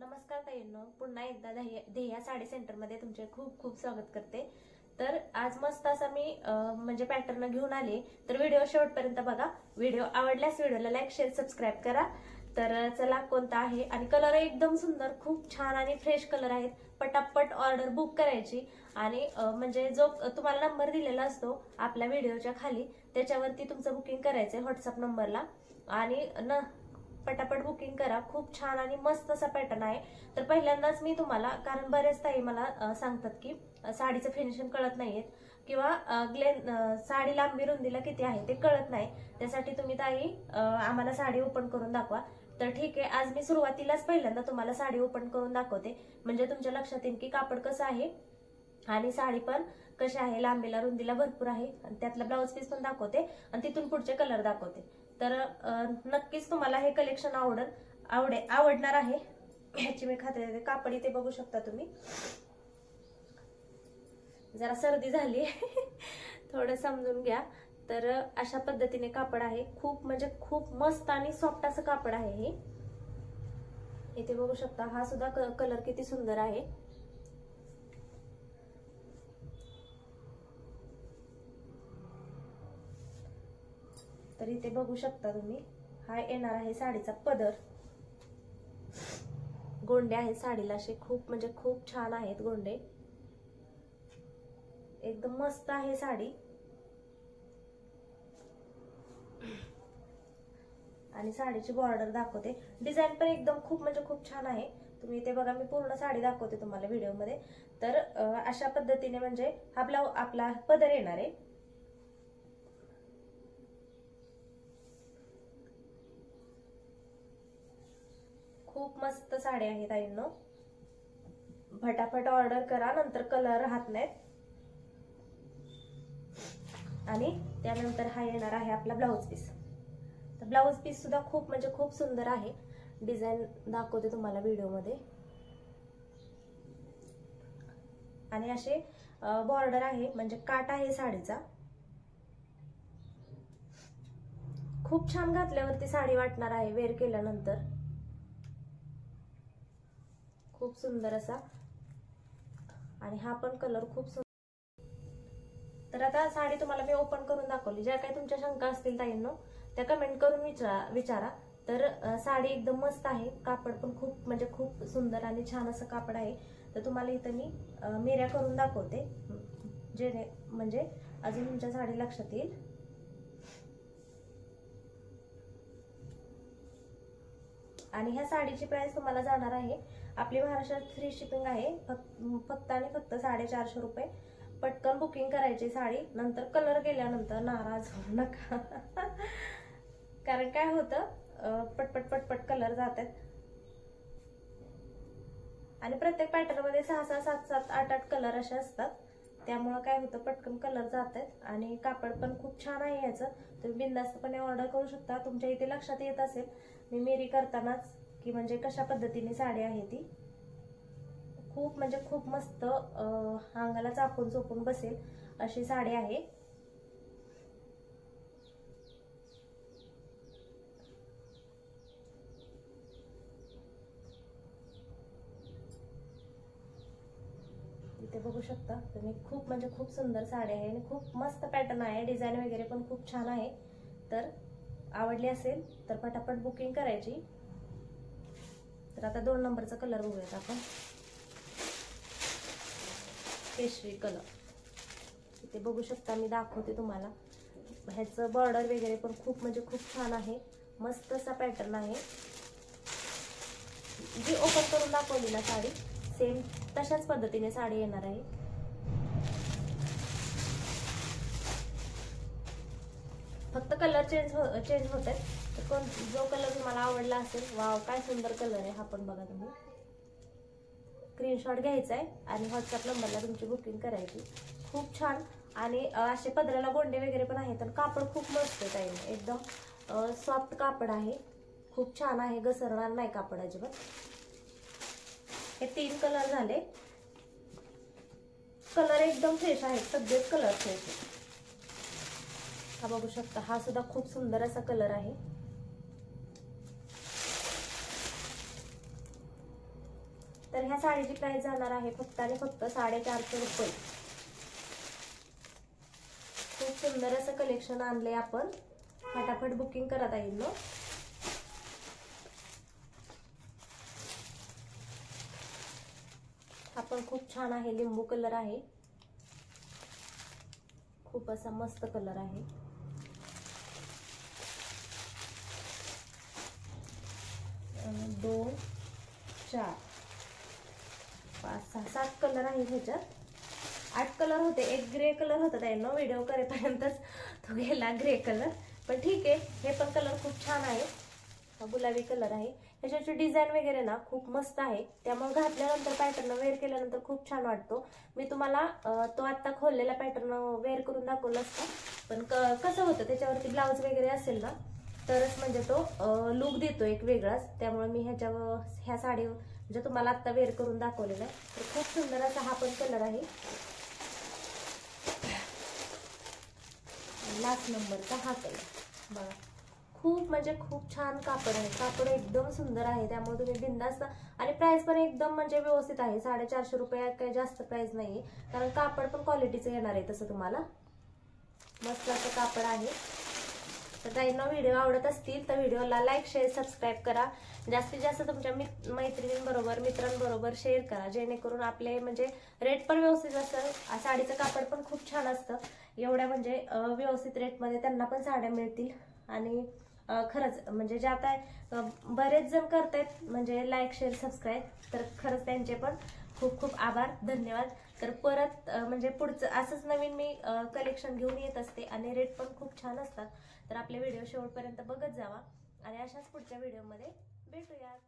नमस्कार ताईंनो, पुन्हा एकदा ध्येया साडी सेंटर मध्ये तुमचे खूप खूप स्वागत करते। तर आज मस्त असा मी म्हणजे पॅटर्न घेऊन आले, तर व्हिडिओ शेवटपर्यंत बघा। व्हिडिओ आवडल्यास व्हिडिओला लाईक शेअर सबस्क्राइब करा। तर चला कोणता आहे, आणि कलर एकदम सुंदर, खूप छान आणि फ्रेश कलर आहेत। पटापट ऑर्डर बुक करायची, आणि म्हणजे जो तुम्हाला नंबर दिलेला असतो आपल्या व्हिडिओच्या खाली, त्याच्यावरती तुमचं बुकिंग करायचंय व्हॉट्सअप नंबरला, आणि पटापट बुकिंग करा। खूप छान आणि मस्त असा पॅटर्न आहे। तर पहिल्यांदाच मी तुम्हाला, कारण बरेच ताई मला सांगतात की साडीचं फिनिशिंग कळत नाहीये, किंवा साडी लांबी रुंदीला किती आहे ते कळत नाही, त्यासाठी तुम्ही ताई आम्हाला साडी ओपन करून दाखवा। तर ठीक आहे, आज मी सुरुवातीलाच पहिल्यांदा तुम्हाला साडी ओपन करून दाखवते, म्हणजे तुमच्या लक्षात येईल की कापड कसं आहे आणि साडी पण कशी आहे, लांबीला रुंदीला भरपूर आहे। आणि त्यातला ब्लाउज पीस पण दाखवते, आणि तिथून पुढचे कलर दाखवते। तर नक्कीच तुम्हाला हे कलेक्शन आवडणार आहे, ह्याची मी खात्री देते। कापड इथे बघू शकता तुम्ही, जरा सर्दी झाली थोडं समजून घ्या। तर अशा पद्धतीने कापड आहे, खूप म्हणजे खूप मस्त आणि सॉफ्ट असं कापड आहे हे। इथे बघू शकता, हा सुद्धा कलर किती सुंदर आहे। तर इथे बघू शकता तुम्ही, हा येणार आहे साडीचा पदर। गोंडे आहेत साडीला असे, खूप म्हणजे खूप छान आहेत गोंडे, एकदम मस्त आहे साडी। आणि साडीची बॉर्डर दाखवते, डिझाइन पण एकदम खूप म्हणजे खूप छान आहे। तुम्ही इथे बघा, मी पूर्ण साडी दाखवते तुम्हाला व्हिडिओ मध्ये। तर अशा पद्धतीने म्हणजे हा आपला पदर येणार आहे। खूप मस्त साडी आहे ताईंनो, फटाफट ऑर्डर करा, नंतर कलर राहत नाहीत। आणि त्यानंतर हा येणार आहे आपला ब्लाउज पीस। तर ब्लाउज पीस सुद्धा खूप म्हणजे खूप सुंदर आहे, डिझाइन दाखवते तुम्हाला व्हिडिओ मध्ये। आणि असे बॉर्डर आहे, म्हणजे काट आहे साडीचा। खूप छान घातल्यावरती साडी वाटणार आहे वेअर केल्यानंतर, खूप सुंदर असा। आणि हा पण कलर खूप सुंदर। तर आता साडी तुम्हाला मी ओपन करून दाखवली, ज्या काही तुमच्या शंका असतील ताईंनो त्या कमेंट करून विचारा। तर साडी एकदम मस्त आहे, कापड पण खूप म्हणजे खूप सुंदर आणि छान असं कापड आहे। तर तुम्हाला इथं मी मिऱ्या करून दाखवते, म्हणजे अजून तुमच्या साडी लक्षात येईल। आणि ह्या साडीची प्राइस तुम्हाला जाणार आहे, आपली महाराष्ट्रात फ्री शिपिंग आहे, फक्त आणि फक्त 450 रुपये। पटकन बुकिंग करायची साडी, नंतर कलर गेल्यानंतर नाराज होऊ नका कारण काय होतं, पटपट पटपट कलर जातात, आणि प्रत्येक पॅटर्न मध्ये 6 6 7 7 8 8 कलर असे असतात, त्यामुळे काय होतं पटकन कलर जातात। आणि कापड पण खूप छान आहे याचं, तुम्ही बिनधास्तपणे ऑर्डर करू शकता। तुमच्या इथे लक्षात येत असेल मी मेरी करतानाच की म्हणजे कशा पद्धतीने साडी आहे ती, खूप म्हणजे खूप मस्त, अंगाला चापून चोपून बसेल अशी साडी आहे। इथे बघू शकता तुम्ही, खूप म्हणजे खूप सुंदर साडी आहे, आणि खूप मस्त पॅटर्न आहे, डिझाइन वगैरे पण खूप छान आहे। तर आवडली असेल तर पटापट बुकिंग करायची। तर आता 2 नंबरचा कलर बघूयात आपण, केशरी कलर। इथे बघू शकता, मी दाखवते तुम्हाला, ह्याचं बॉर्डर वगैरे पण खूप म्हणजे खूप छान आहे, मस्त असा पॅटर्न आहे। जी ओपन करून दाखवली ना साडी, सेम तशाच पद्धतीने साडी येणार आहे। फक्त कलर चेंज होत आहेत। तर जो कलर तुम्हाला आवडला असेल, वाव काय सुंदर कलर आहे हा पण, बघा तुम्ही स्क्रीनशॉट घ्यायचा आहे आणि व्हॉट्सअप नंबरला तुमची बुकिंग करायची। खूप छान, आणि असे पदराला गोंडे वगैरे पण आहेत, आणि कापड खूप मस्त आहे, एकदम सॉफ्ट कापड आहे, खूप छान आहे, घसरणार नाही कापड अजिबात। हे 3 कलर झाले, कलर एकदम फ्रेश आहे, सगळेच कलर फ्रेश आहेत। हा बघू शकता, हा सुद्धा खूप सुंदर असा कलर आहे। तर ह्या साडीची प्राइस जाणार आहे फक्त आणि फक्त 450 रुपये. खूप सुंदर असं कलेक्शन आणले आपण. फटाफट बुकिंग करा ताईंनो. हा पण खूप छान आहे, लिंबू कलर आहे, खूप असा मस्त कलर आहे. दोन, 4, 5, 6, 7 कलर आहे ह्याच्यात. 8 कलर होते, एक ग्रे कलर होता त्यांना व्हिडिओ करेपर्यंतच तो गेला ग्रे कलर, पण ठीक आहे. हे पण कलर खूप छान आहे. हा गुलाबी कलर आहे. ह्याच्याची डिझाईन वगैरे ना खूप मस्त आहे, त्यामुळे घातल्यानंतर पॅटर्न वेअर केल्यानंतर खूप छान वाटतो. मी तुम्हाला तो आता खोललेला पॅटर्न वेअर करून दाखवला असता, पण कसं होतं त्याच्यावरती ब्लाऊज वगैरे असेल ना तरच म्हणजे तो लुक देतो एक वेगळाच. त्यामुळे मी ह्या साडी म्हणजे तुम्हाला आता वेअर करून दाखवलेला आहे. तर खूप सुंदर असा हा पण कलर आहे. लास्ट नंबरचा हा कलर बघा, खूप म्हणजे खूप छान कापड आहे. कापड एकदम सुंदर आहे, त्यामुळे तुम्ही बिंदास्त. आणि प्राइस पण एकदम म्हणजे व्यवस्थित आहे. 450 रुपये काही जास्त प्राइस नाहीये, कारण कापड पण क्वालिटीचं येणार आहे तसं तुम्हाला. मस्त असं कापड आहे. तर ताईंना व्हिडिओ आवडत असतील तर व्हिडिओला लाईक, शेअर, सबस्क्राईब करा. जास्तीत जास्त तुमच्या मैत्रिणींबरोबर, मित्रांबरोबर शेअर करा, जेणेकरून आपले म्हणजे रेट पण व्यवस्थित असेल. साडीचं कापड पण खूप छान असतं. एवढ्या म्हणजे व्यवस्थित रेटमध्ये त्यांना पण साड्या मिळतील. आणि खरंच म्हणजे जे आता बरेच जण करतायत म्हणजे लाईक, शेअर, सबस्क्राईब, तर खरंच त्यांचे पण खूप खूप आभार, धन्यवाद. तर परत म्हणजे पुढचं असंच नवीन मी कलेक्शन घेऊन येत असते आणि रेट पण खूप छान असतात. तर आपले व्हिडिओ शेवटपर्यंत बघत जावा आणि अशाच पुढच्या व्हिडिओमध्ये भेटूयात.